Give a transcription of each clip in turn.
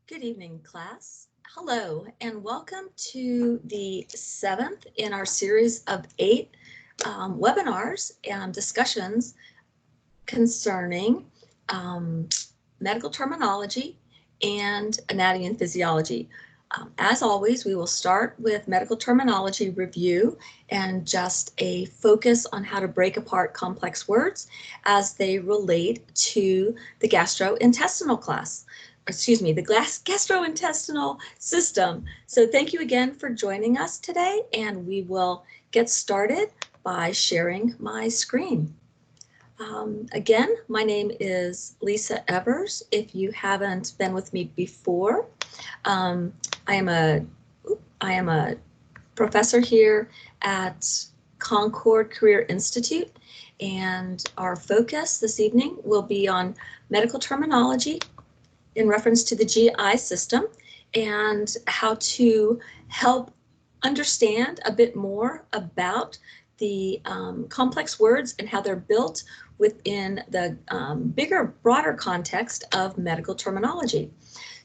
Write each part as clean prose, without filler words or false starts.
Good evening, class. Hello, and welcome to the 7th in our series of 8 webinars and discussions concerning medical terminology and anatomy and physiology. As always, we will start with medical terminology review and just a focus on how to break apart complex words as they relate to the gastrointestinal class. The gastrointestinal system. So thank you again for joining us today, and we will get started by sharing my screen. Again, my name is Lisa Evers. If you haven't been with me before, I am a professor here at Concord Career Institute, and our focus this evening will be on medical terminology in reference to the GI system and how to help understand a bit more about the complex words and how they're built within the bigger, broader context of medical terminology.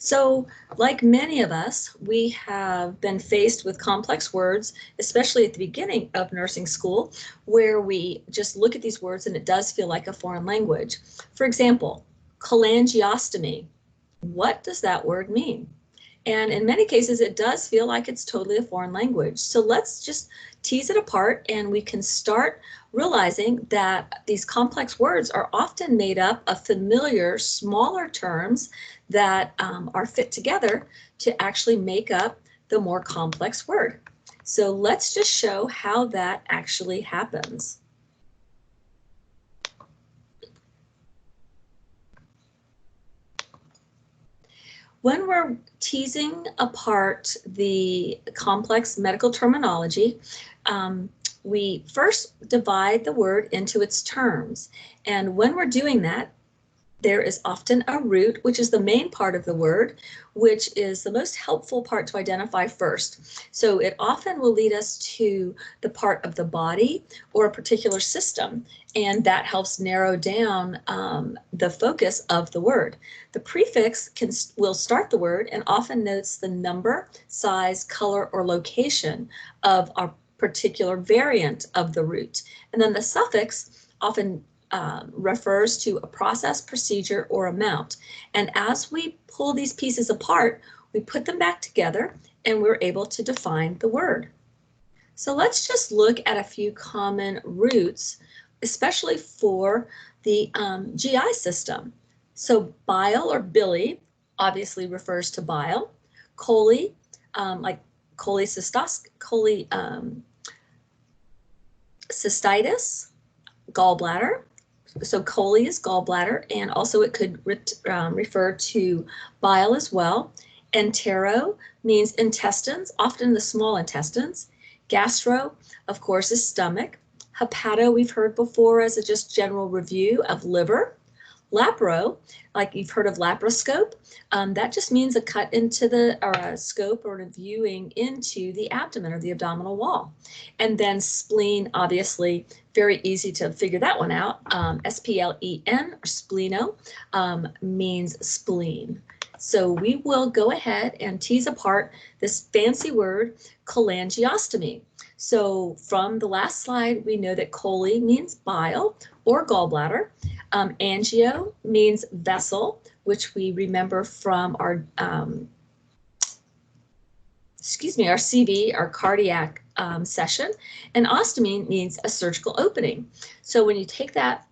So, like many of us, we have been faced with complex words, especially at the beginning of nursing school, where we just look at these words and it does feel like a foreign language. For example, cholangiostomy. What does that word mean? And in many cases, it does feel like it's totally a foreign language. So let's just tease it apart and we can start realizing that these complex words are often made up of familiar, smaller terms that are fit together to actually make up the more complex word. So let's just show how that actually happens. When we're teasing apart the complex medical terminology, we first divide the word into its terms. And when we're doing that, there is often a root, which is the main part of the word, which is the most helpful part to identify first. So it often will lead us to the part of the body or a particular system, and that helps narrow down the focus of the word. The prefix will start the word and often notes the number, size, color, or location of a particular variant of the root. And then the suffix often refers to a process, procedure, or amount. And as we pull these pieces apart, we put them back together and we're able to define the word. So let's just look at a few common roots, especially for the GI system. So bile or bili obviously refers to bile. Coli, like cystitis, gallbladder. So coli is gallbladder, and also it could refer to bile as well. Entero means intestines, often the small intestines. Gastro, of course, is stomach. Hepato, we've heard before as a just general review of liver. Lapro, like you've heard of laparoscope, that just means a cut into or a scope or a viewing into the abdomen or the abdominal wall. And then spleen, obviously, very easy to figure that one out. S-P-L-E-N or spleno means spleen. So we will go ahead and tease apart this fancy word, cholangiostomy. So from the last slide, we know that chole means bile or gallbladder. Angio means vessel, which we remember from our CV, our cardiac session. And ostomy means a surgical opening. So when you take that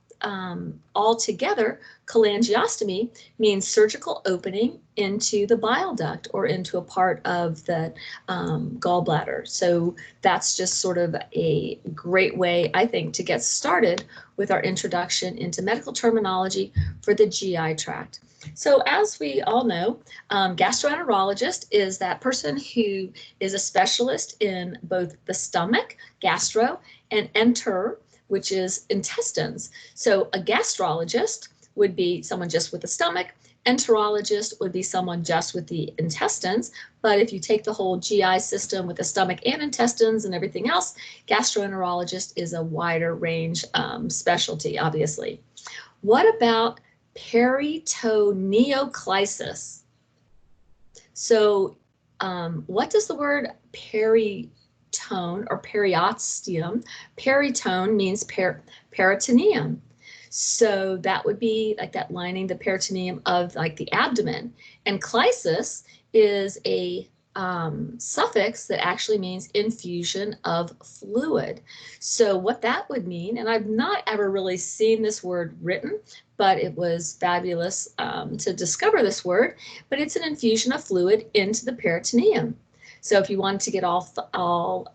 all together, cholangiostomy means surgical opening into the bile duct or into a part of the gallbladder. So that's just sort of a great way, I think, to get started with our introduction into medical terminology for the GI tract. So as we all know, gastroenterologist is that person who is a specialist in both the stomach, gastro, and enter, which is intestines. So a gastrologist would be someone just with the stomach. Enterologist would be someone just with the intestines. But if you take the whole GI system with the stomach and intestines and everything else, gastroenterologist is a wider range specialty, obviously. What about peritoneoclysis? So what does the word peritone or periosteum? Peritone means peritoneum. So that would be like that lining, the peritoneum of like the abdomen. And chlysis is a suffix that actually means infusion of fluid. So what that would mean, and I've not ever really seen this word written, but it was fabulous to discover this word, but it's an infusion of fluid into the peritoneum. So if you wanted to get all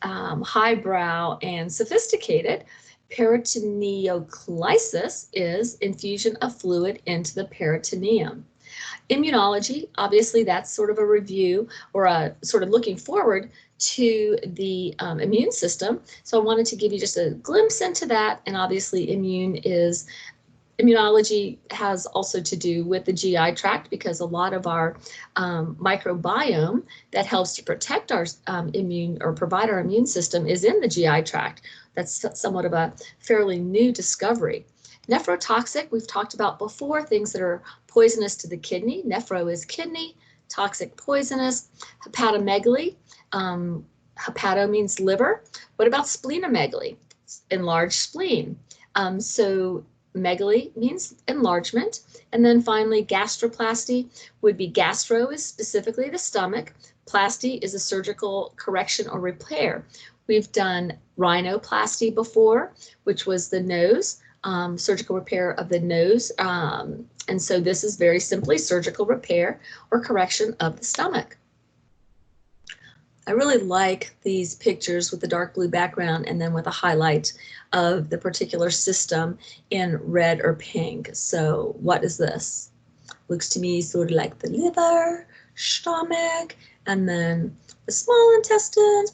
highbrow and sophisticated, peritoneoclysis is infusion of fluid into the peritoneum. Immunology, obviously that's sort of a review or a sort of looking forward to the immune system. So I wanted to give you just a glimpse into that. And obviously immunology has also to do with the GI tract, because a lot of our microbiome that helps to protect our immune or provide our immune system is in the GI tract. That's somewhat of a fairly new discovery. Nephrotoxic, we've talked about before, things that are poisonous to the kidney. Nephro is kidney, toxic, poisonous. Hepatomegaly, hepato means liver. What about splenomegaly? Enlarged spleen. So megaly means enlargement. And then finally, gastroplasty would be gastro is specifically the stomach. Plasty is a surgical correction or repair. We've done rhinoplasty before, which was the nose. Surgical repair of the nose. And so this is very simply surgical repair or correction of the stomach. I really like these pictures with the dark blue background and then with a highlight of the particular system in red or pink. So what is this? Looks to me sort of like the liver, stomach, and then the small intestines.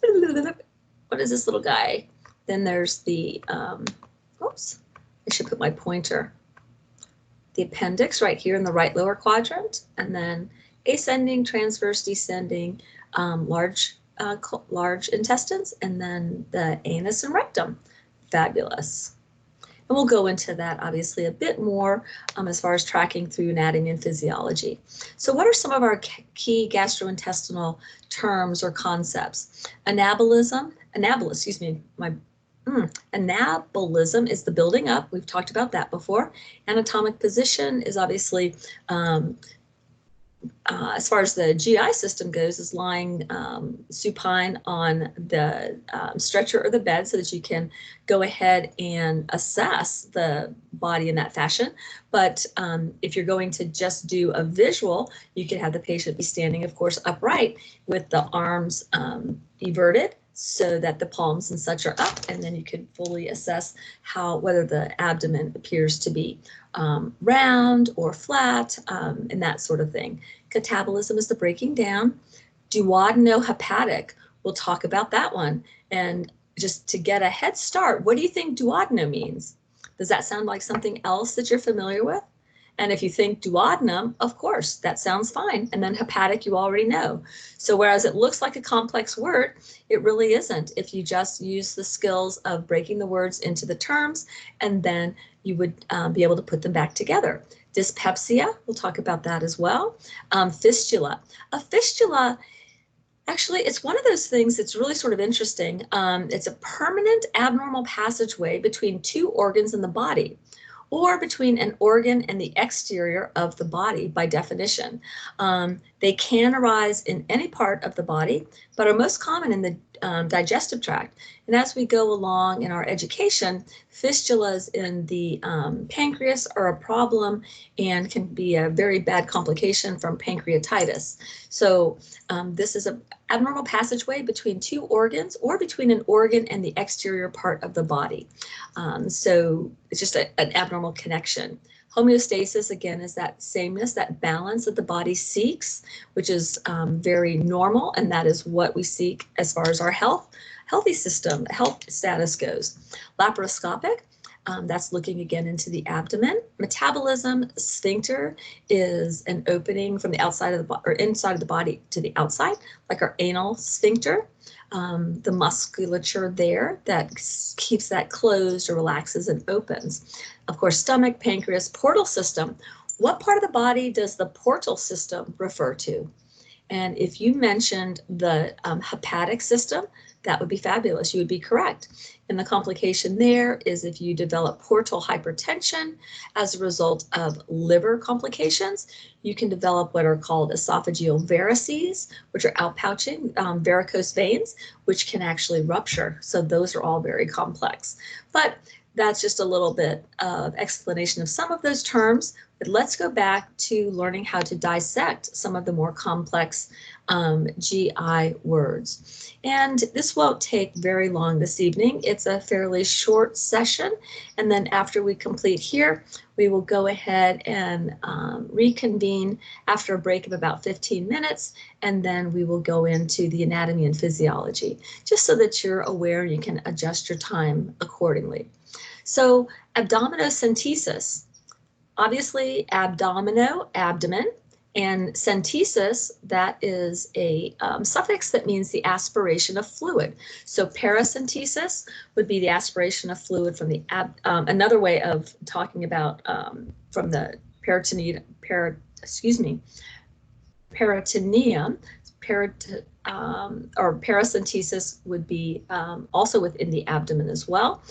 What is this little guy? Then there's the, oops. I should put my pointer. The appendix right here in the right lower quadrant, and then ascending, transverse, descending, large intestines, and then the anus and rectum. Fabulous. And we'll go into that obviously a bit more as far as tracking through anatomy and physiology. So what are some of our key gastrointestinal terms or concepts? Anabolism, anabolism is the building up. We've talked about that before. Anatomic position is obviously, as far as the GI system goes, is lying supine on the stretcher or the bed so that you can go ahead and assess the body in that fashion. But if you're going to just do a visual, you could have the patient be standing, of course, upright with the arms everted, so that the palms and such are up, and then you can fully assess whether the abdomen appears to be round or flat, and that sort of thing. Catabolism is the breaking down. Duodeno-hepatic, we'll talk about that one. And just to get a head start, what do you think duodenum means? Does that sound like something else that you're familiar with? And if you think duodenum, of course, that sounds fine. And then hepatic, you already know. So whereas it looks like a complex word, it really isn't if you just use the skills of breaking the words into the terms, and then you would be able to put them back together. Dyspepsia, we'll talk about that as well. Fistula. A fistula, actually, it's one of those things that's really sort of interesting. It's a permanent abnormal passageway between two organs in the body, or between an organ and the exterior of the body by definition. They can arise in any part of the body, but are most common in the digestive tract. And as we go along in our education, fistulas in the pancreas are a problem and can be a very bad complication from pancreatitis. So this is an abnormal passageway between two organs or between an organ and the exterior part of the body. So it's just an abnormal connection. Homeostasis, again, is that sameness, that balance that the body seeks, which is very normal, and that is what we seek as far as our healthy system, health status goes. Laparoscopic, that's looking again into the abdomen. Metabolism, sphincter, is an opening from the outside of the body or inside of the body to the outside, like our anal sphincter. The musculature there that keeps that closed or relaxes and opens. Of course, stomach, pancreas, portal system. What part of the body does the portal system refer to? And if you mentioned the hepatic system, that would be fabulous. You would be correct. And the complication there is if you develop portal hypertension as a result of liver complications, you can develop what are called esophageal varices, which are outpouching varicose veins, which can actually rupture. So those are all very complex. But that's just a little bit of explanation of some of those terms. But let's go back to learning how to dissect some of the more complex GI words. And this won't take very long this evening. It's a fairly short session. And then after we complete here, we will go ahead and reconvene after a break of about 15 minutes. And then we will go into the anatomy and physiology, just so that you're aware and you can adjust your time accordingly. So abdominocentesis, obviously abdomino, abdomen, and centesis, that is a suffix that means the aspiration of fluid. So paracentesis would be the aspiration of fluid from the another way of talking about from the peritoneum, or paracentesis would be also within the abdomen as well.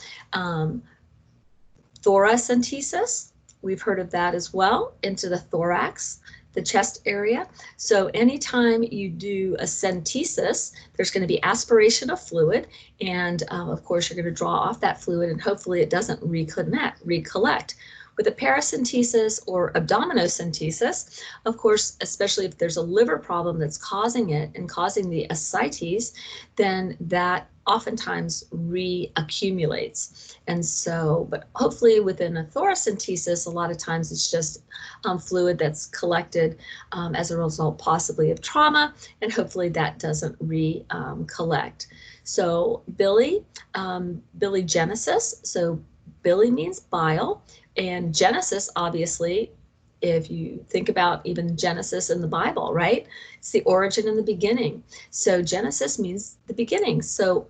Thoracentesis, we've heard of that as well, into the thorax, the chest area. So anytime you do a centesis, there's going to be aspiration of fluid, and of course you're going to draw off that fluid, and hopefully it doesn't recollect. With a paracentesis or abdominocentesis, of course, especially if there's a liver problem that's causing it and causing the ascites, then that oftentimes reaccumulates. And so, but hopefully within a thoracentesis, a lot of times it's just fluid that's collected as a result possibly of trauma, and hopefully that doesn't recollect. So biligenesis, so bili means bile, and Genesis, obviously, if you think about even Genesis in the Bible, right? It's the origin and the beginning. So Genesis means the beginning. So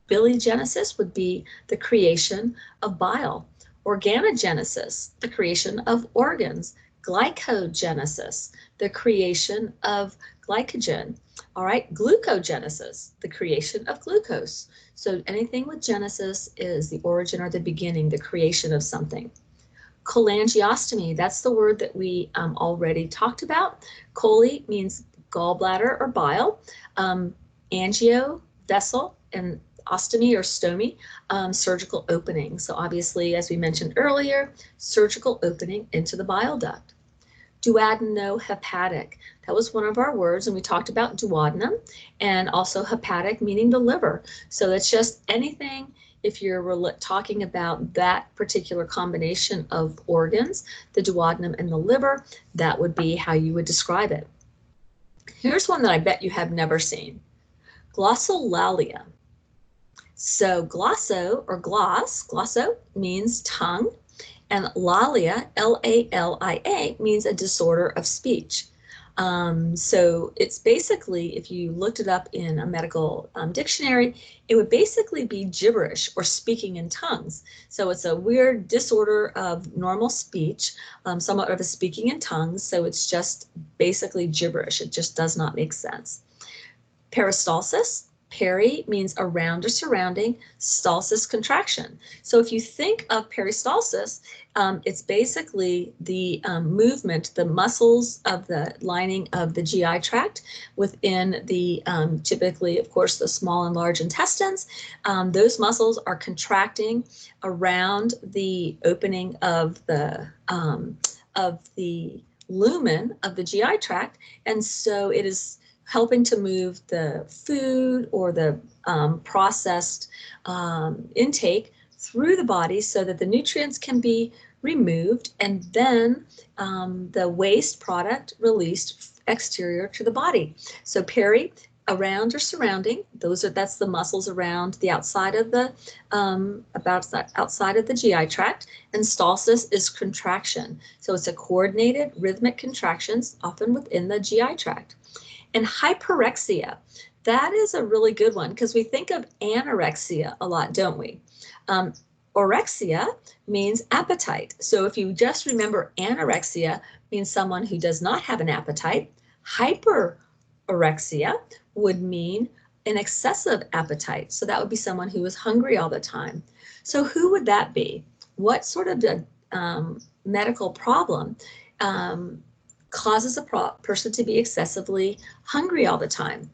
biligenesis would be the creation of bile. Organogenesis, the creation of organs. Glycogenesis, the creation of glycogen. All right, glucogenesis, the creation of glucose. So anything with Genesis is the origin or the beginning, the creation of something. Cholangiostomy, that's the word that we already talked about. Chole means gallbladder or bile. Angio, vessel, and ostomy or stomy, surgical opening. So obviously, as we mentioned earlier, surgical opening into the bile duct. Duodenohepatic, that was one of our words, and we talked about duodenum, and also hepatic meaning the liver. So that's just anything. If you're talking about that particular combination of organs, the duodenum and the liver, that would be how you would describe it. Here's one that I bet you have never seen. Glossolalia. So glosso or glosso means tongue, and lalia, L-A-L-I-A, means a disorder of speech. So it's basically, if you looked it up in a medical dictionary, it would basically be gibberish or speaking in tongues. So it's a weird disorder of normal speech, somewhat of a speaking in tongues. So it's just basically gibberish. It just does not make sense. Peristalsis. Peri means around or surrounding, stalsis contraction. So if you think of peristalsis, it's basically the movement, the muscles of the lining of the GI tract within the, typically, of course, the small and large intestines. Those muscles are contracting around the opening of the lumen of the GI tract. And so it is helping to move the food or the processed intake through the body so that the nutrients can be removed, and then the waste product released exterior to the body. So peri, around or surrounding, that's the muscles around the outside of the outside of the GI tract, and stalsis is contraction. So it's a coordinated rhythmic contractions, often within the GI tract. And hyperexia, that is a really good one because we think of anorexia a lot, don't we? Orexia means appetite. So if you just remember anorexia means someone who does not have an appetite, hyperorexia would mean an excessive appetite. So that would be someone who is hungry all the time. So who would that be? What sort of medical problem causes a person to be excessively hungry all the time?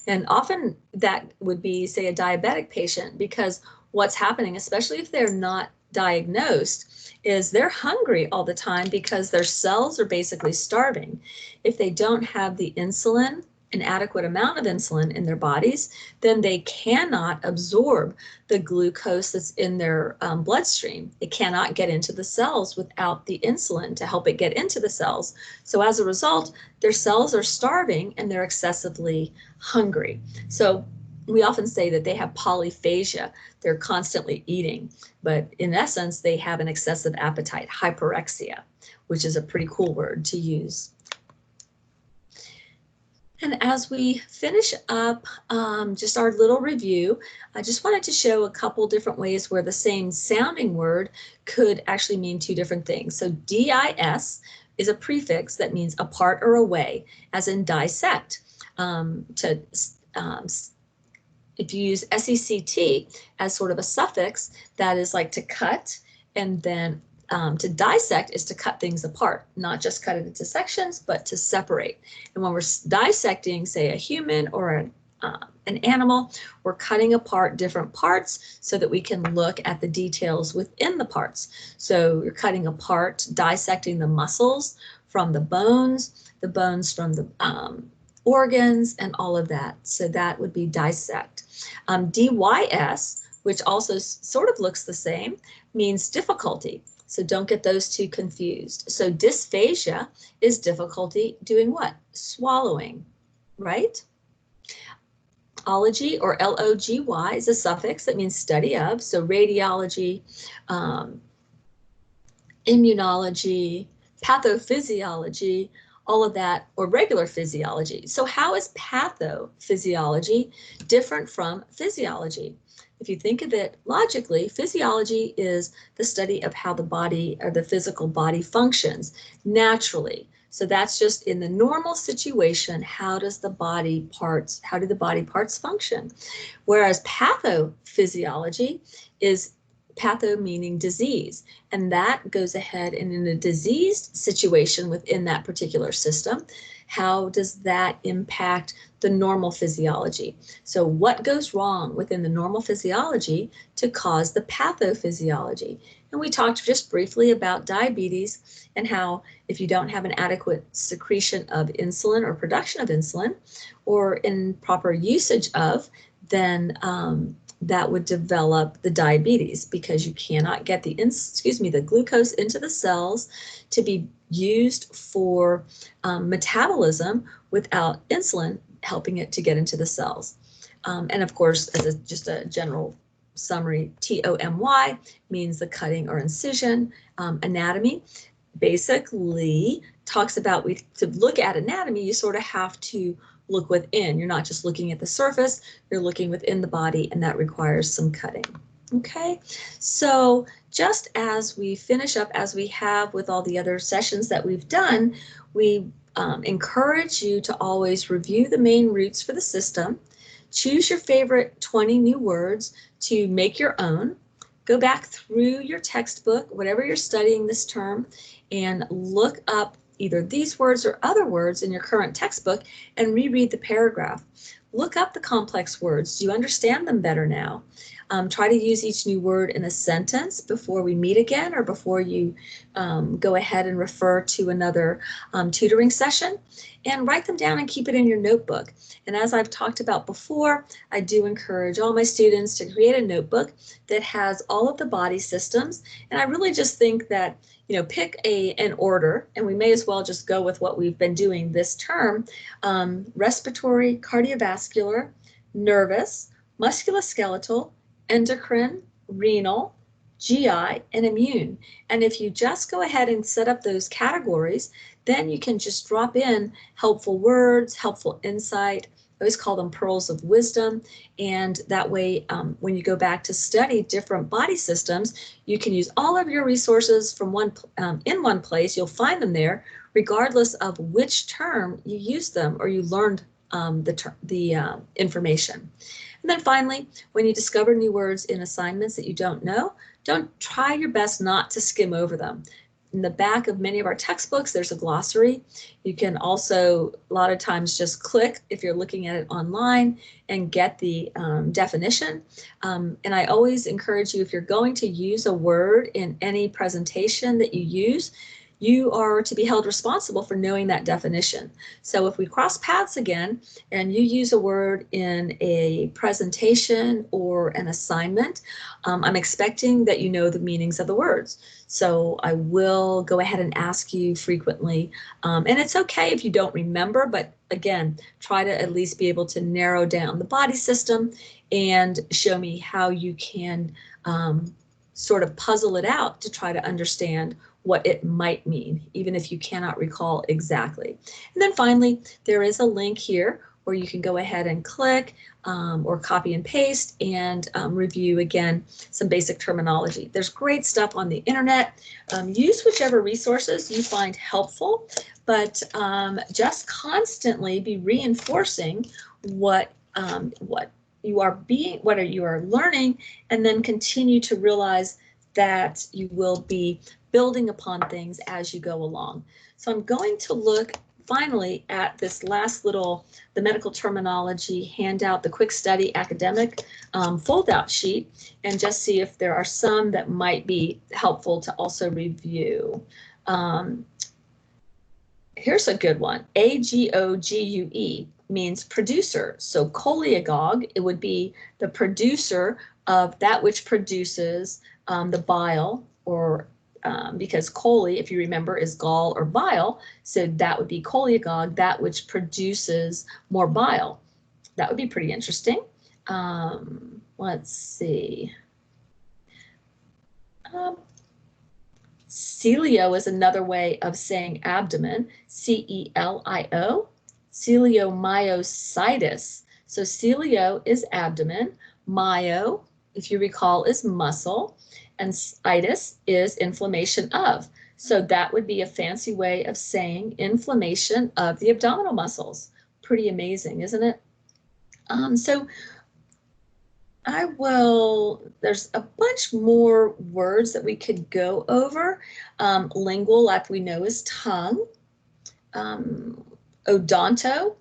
And often that would be, say, a diabetic patient, because what's happening, especially if they're not diagnosed, is they're hungry all the time because their cells are basically starving. If they don't have the insulin, an adequate amount of insulin in their bodies, then they cannot absorb the glucose that's in their bloodstream. It cannot get into the cells without the insulin to help it get into the cells. So as a result, their cells are starving and they're excessively hungry. So we often say that they have polyphagia. They're constantly eating, but in essence, they have an excessive appetite, hyperexia, which is a pretty cool word to use. And as we finish up just our little review, I just wanted to show a couple different ways where the same sounding word could actually mean two different things. So DIS is a prefix that means apart or away, as in dissect. If you use SECT as sort of a suffix, that is like to cut, and then to dissect is to cut things apart, not just cut it into sections, but to separate. And when we're dissecting, say, a human or an animal, we're cutting apart different parts so that we can look at the details within the parts. So you're cutting apart, dissecting the muscles from the bones from the organs, and all of that. So that would be dissect. DYS, which also sort of looks the same, means difficulty. So don't get those two confused. So dysphagia is difficulty doing what? Swallowing, right? Ology, or LOGY, is a suffix that means study of. So radiology, immunology, pathophysiology, all of that, or regular physiology. So how is pathophysiology different from physiology? If you think of it logically, physiology is the study of how the body, or the physical body, functions naturally. So that's just in the normal situation, how do the body parts function? Whereas pathophysiology is patho meaning disease, and that goes ahead, and in a diseased situation within that particular system, how does that impact the normal physiology? So what goes wrong within the normal physiology to cause the pathophysiology? And we talked just briefly about diabetes and how if you don't have an adequate secretion of insulin or production of insulin, or improper usage of, then that would develop the diabetes, because you cannot get the glucose into the cells to be used for metabolism without insulin helping it to get into the cells. And of course, as just a general summary, TOMY means the cutting or incision. Anatomy basically talks about, to look at anatomy, you sort of have to look within. You're not just looking at the surface, you're looking within the body, and that requires some cutting. Okay, so just as we finish up, as we have with all the other sessions that we've done, we encourage you to always review the main roots for the system, choose your favorite 20 new words to make your own, go back through your textbook, whatever you're studying this term, and look up either these words or other words in your current textbook and reread the paragraph. Look up the complex words. Do you understand them better now? Try to use each new word in a sentence before we meet again, or before you go ahead and refer to another tutoring session, and write them down and keep it in your notebook. And as I've talked about before, I do encourage all my students to create a notebook that has all of the body systems. And I really just think that, you know, pick an order, and we may as well just go with what we've been doing this term: respiratory, cardiovascular, nervous, musculoskeletal, endocrine, renal, GI, and immune. And if you just go ahead and set up those categories, then you can just drop in helpful words, helpful insight, always call them pearls of wisdom. And that way, when you go back to study different body systems, you can use all of your resources from in one place. You'll find them there, regardless of which term you used them or you learned the information. And then finally, when you discover new words in assignments that you don't know, don't try your best not to skim over them. In the back of many of our textbooks, there's a glossary. You can also, a lot of times, just click if you're looking at it online and get the definition. And I always encourage you, if you're going to use a word in any presentation that you use, you are to be held responsible for knowing that definition. So if we cross paths again and you use a word in a presentation or an assignment, I'm expecting that you know the meanings of the words. So I will go ahead and ask you frequently, and it's okay if you don't remember, but again, try to at least be able to narrow down the body system and show me how you can sort of puzzle it out to try to understand what it might mean, even if you cannot recall exactly. And then finally, there is a link here where you can go ahead and click or copy and paste and review again some basic terminology. There's great stuff on the internet. Use whichever resources you find helpful, but just constantly be reinforcing what you are learning, and then continue to realize that you will be building upon things as you go along. So I'm going to look finally at this last little, the medical terminology handout, the quick study academic fold-out sheet, and just see if there are some that might be helpful to also review. Here's a good one. AGOGUE means producer. So choleagogue, it would be the producer of that which produces the bile, or because chole, if you remember, is gall or bile, so that would be choleagogue, that which produces more bile. That would be pretty interesting. Let's see. Celio is another way of saying abdomen, C-E-L-I-O, ciliomyositis. So celio is abdomen, myo, if you recall, is muscle, and itis is inflammation of. So that would be a fancy way of saying inflammation of the abdominal muscles. Pretty amazing, isn't it? So there's a bunch more words that we could go over. Lingual, like we know, is tongue. Odonto,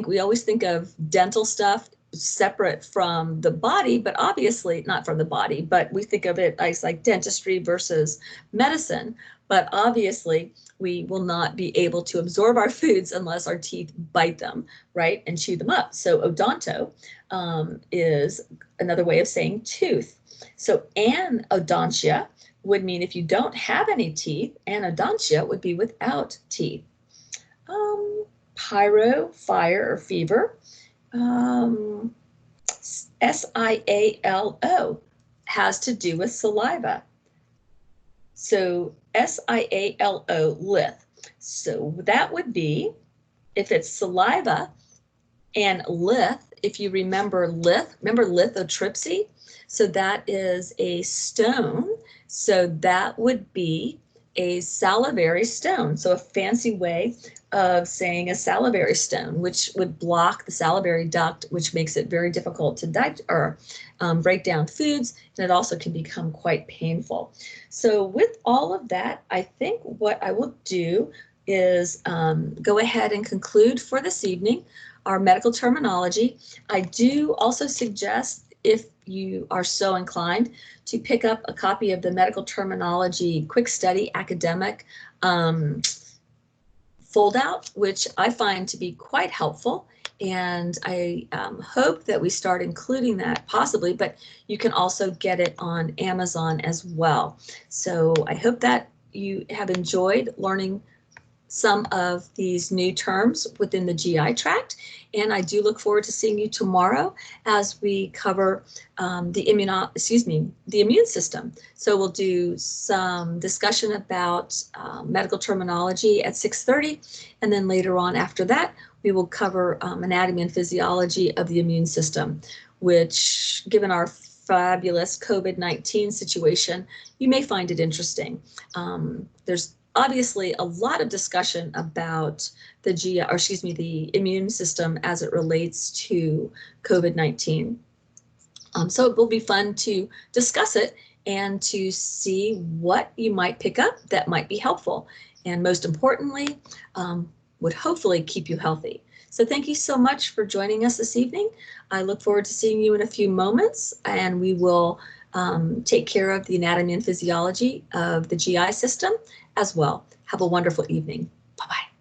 we always think of dental stuff separate from the body, but obviously not from the body, but we think of it as like dentistry versus medicine. But obviously we will not be able to absorb our foods unless our teeth bite them, right, and chew them up. So odonto is another way of saying tooth. So anodontia would mean if you don't have any teeth, anodontia would be without teeth. Pyro, fire or fever. SIALO has to do with saliva. So SIALO, lith. So that would be, if it's saliva and lith, if you remember lithotripsy? So that is a stone. So that would be a salivary stone. So a fancy way of saying a salivary stone, which would block the salivary duct, which makes it very difficult to break down foods, and it also can become quite painful. So with all of that, I think what I will do is go ahead and conclude for this evening our medical terminology. I do also suggest, if you are so inclined, to pick up a copy of the medical terminology quick study academic fold-out, which I find to be quite helpful. And I hope that we start including that possibly, but you can also get it on Amazon as well. So I hope that you have enjoyed learning some of these new terms within the GI tract, and I do look forward to seeing you tomorrow as we cover the immune system. So we'll do some discussion about medical terminology at 6:30, and then later on after that we will cover anatomy and physiology of the immune system, which, given our fabulous COVID-19 situation, you may find it interesting. There's obviously a lot of discussion about the immune system as it relates to COVID-19. So it will be fun to discuss it and to see what you might pick up that might be helpful. And most importantly, would hopefully keep you healthy. So thank you so much for joining us this evening. I look forward to seeing you in a few moments, and we will take care of the anatomy and physiology of the GI system as well. Have a wonderful evening. Bye-bye.